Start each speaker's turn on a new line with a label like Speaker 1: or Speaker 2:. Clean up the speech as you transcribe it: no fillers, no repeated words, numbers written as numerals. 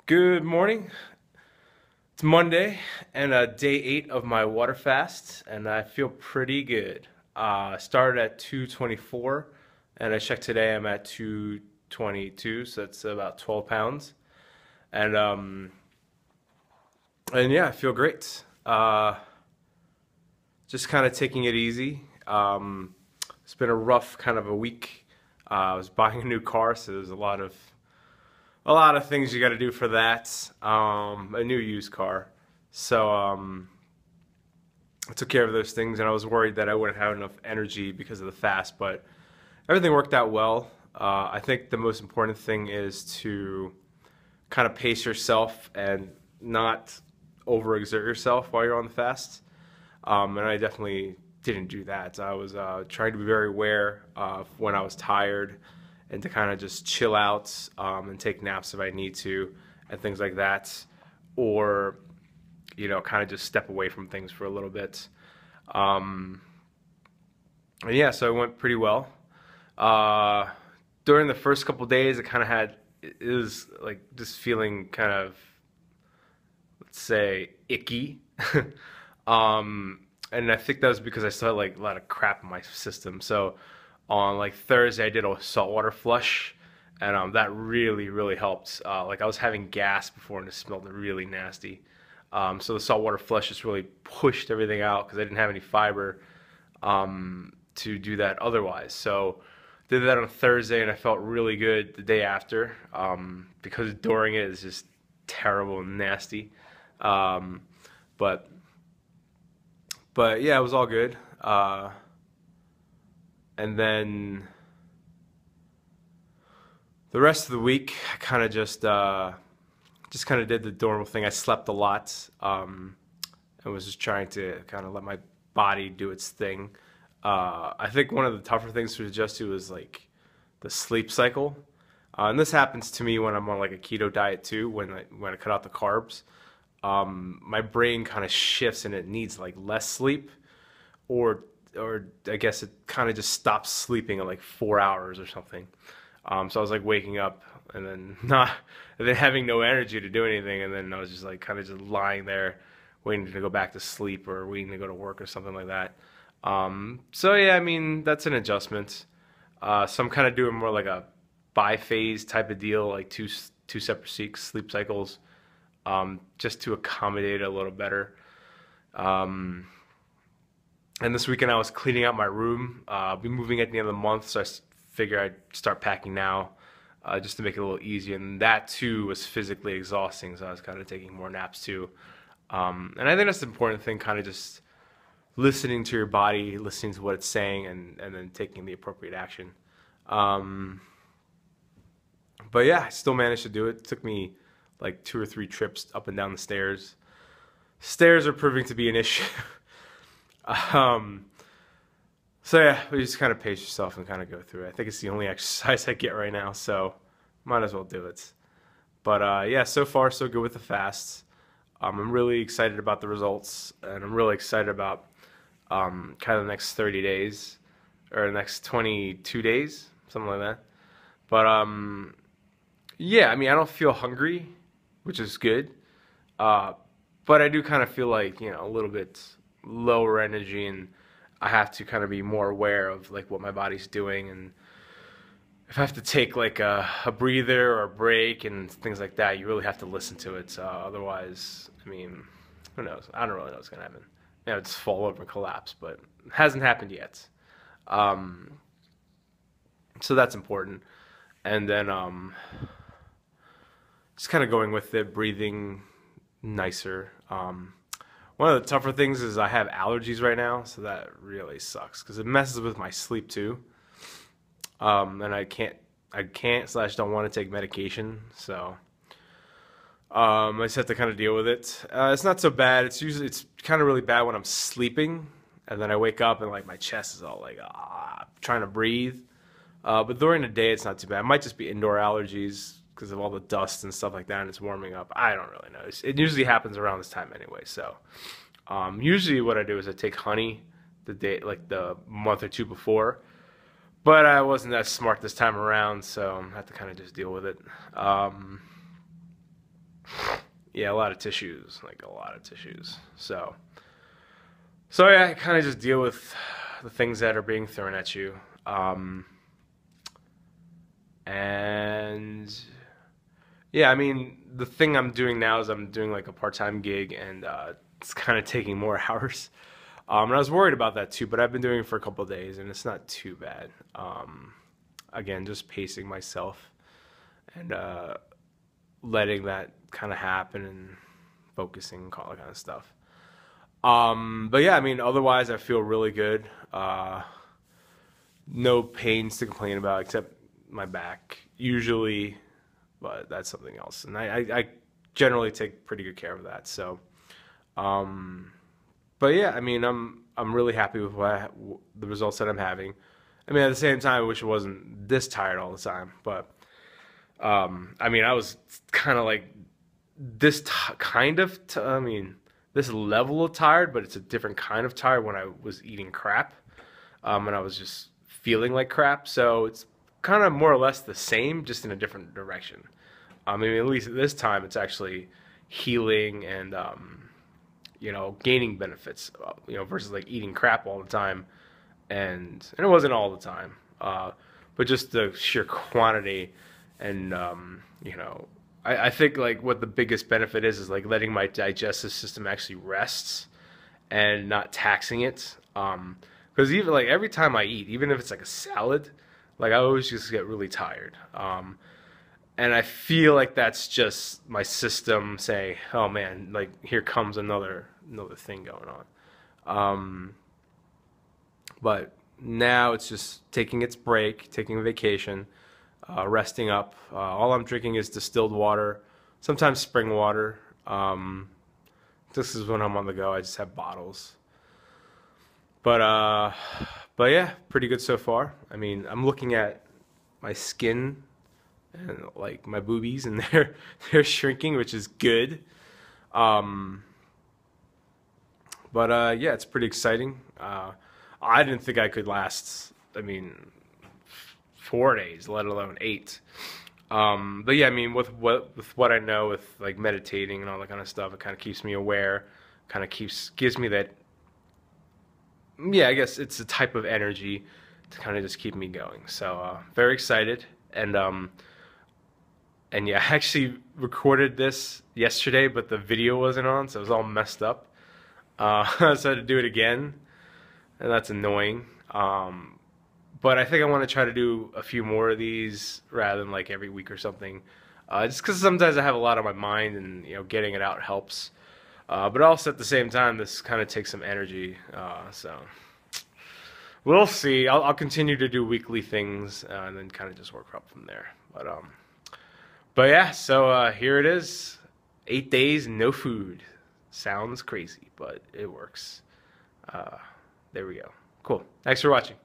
Speaker 1: Good morning. It's Monday and day 8 of my water fast, and I feel pretty good. I started at 224, and I checked today. I'm at 222, so that's about 12 pounds. And yeah, I feel great. Just kind of taking it easy. It's been a rough kind of a week. I was buying a new car, so there's a lot of things you got to do for that. A new used car. So I took care of those things, and I was worried that I wouldn't have enough energy because of the fast, but everything worked out well. I think the most important thing is to kind of pace yourself and not overexert yourself while you're on the fast. And I definitely didn't do that. I was trying to be very aware of when I was tired and to kind of just chill out and take naps if I need to and things like that. Or, kind of just step away from things for a little bit. And yeah, so it went pretty well. Uh, During the first couple days, it was like just feeling kind of, let's say, icky. And I think that was because I still had like a lot of crap in my system. So on like Thursday, I did a saltwater flush, and that really, really helped. Like I was having gas before, and it smelled really nasty. So the saltwater flush just really pushed everything out because I didn't have any fiber to do that otherwise. So did that on Thursday, and I felt really good the day after because during it is just terrible and nasty. Um, but yeah, it was all good. And then the rest of the week, I kind of just kind of did the normal thing. I slept a lot, and was just trying to kind of let my body do its thing. I think one of the tougher things to adjust to is like the sleep cycle. And this happens to me when I'm on like a keto diet too, when I cut out the carbs. My brain kind of shifts and it needs like less sleep, or I guess it kind of just stops sleeping at like 4 hours or something. So I was like waking up and then not, and then having no energy to do anything, and then I was just like kind of just lying there, waiting to go back to sleep or waiting to go to work or something like that. So yeah, I mean that's an adjustment. So I'm kind of doing more like a biphase type of deal, like two separate sleep cycles, just to accommodate it a little better. Um, and this weekend I was cleaning out my room. I'll be moving at the end of the month, so figure I'd start packing now, just to make it a little easier. And that too was physically exhausting, so I was kind of taking more naps too. And I think that's the important thing, kind of just listening to your body, listening to what it's saying, and then taking the appropriate action. Um, but yeah, I still managed to do it. It took me like 2 or 3 trips up and down the stairs. Stairs are proving to be an issue. um, so yeah, you just kind of pace yourself and kind of go through it. I think it's the only exercise I get right now, so might as well do it. But yeah, so far so good with the fasts. I'm really excited about the results, and I'm really excited about kind of the next 30 days or the next 22 days, something like that. But yeah, I mean, I don't feel hungry, which is good. Uh, but I do kind of feel like, a little bit lower energy, and I have to kind of be more aware of like what my body's doing, and if I have to take like a breather or a break and things like that, you really have to listen to it. Otherwise, I mean, who knows? I don't really know what's gonna happen. Just fall over and collapse, but it hasn't happened yet. Um, so that's important. And then just kind of going with it, breathing nicer. One of the tougher things is I have allergies right now, so that really sucks because it messes with my sleep too. And I can't slash don't want to take medication, so I just have to kind of deal with it. It's not so bad. It's kind of really bad when I'm sleeping, and then I wake up and like my chest is all like trying to breathe. But during the day, it's not too bad. It might just be indoor allergies because of all the dust and stuff like that, and it's warming up. I don't really know. It usually happens around this time anyway. So usually what I do is I take honey the day, like the month or two before. But I wasn't that smart this time around, so I have to kind of just deal with it. yeah, a lot of tissues, like a lot of tissues. So yeah, I kind of just deal with the things that are being thrown at you. And yeah, I mean, the thing I'm doing now is I'm doing like a part-time gig, and it's kind of taking more hours. And I was worried about that too, but I've been doing it for a couple of days, and it's not too bad. Again, just pacing myself and letting that kind of happen and focusing and all that kind of stuff. But yeah, I mean, otherwise, I feel really good. No pains to complain about except my back, usually, but that's something else. And I generally take pretty good care of that. So, but yeah, I mean, I'm really happy with the results that I'm having. I mean, at the same time, I wish I wasn't this tired all the time. But I mean, I was kind of like this I mean, this level of tired, but it's a different kind of tired when I was eating crap, and I was just feeling like crap. So it's kind of more or less the same, just in a different direction. I mean, at least at this time, it's actually healing and gaining benefits. Versus like eating crap all the time, and it wasn't all the time, but just the sheer quantity, and I think like what the biggest benefit is like letting my digestive system actually rests and not taxing it. Because even like every time I eat, even if it's like a salad, like I always just get really tired. And I feel like that's just my system saying, "Oh man, like here comes another thing going on." But now it's just taking its break, taking a vacation, resting up. All I'm drinking is distilled water, sometimes spring water. This is when I'm on the go. I just have bottles. But but yeah, pretty good so far. I mean, I'm looking at my skin and like my boobies, and they're shrinking, which is good. Um, but yeah, it's pretty exciting. I didn't think I could last. I mean, 4 days, let alone 8. But yeah, I mean, with what I know, with like meditating and all that kind of stuff, it kind of keeps me aware, kind of gives me that. Yeah, I guess it's a type of energy to kind of just keep me going. So very excited, and yeah, I actually recorded this yesterday, but the video wasn't on, so it was all messed up. So I had to do it again, and that's annoying. But I think I want to try to do a few more of these rather than like every week or something. Just because sometimes I have a lot on my mind, and getting it out helps. But also at the same time, this kind of takes some energy. So we'll see. I'll continue to do weekly things, and then kind of just work up from there. But yeah, so here it is. 8 days, no food. Sounds crazy, but it works. There we go. Cool. Thanks for watching.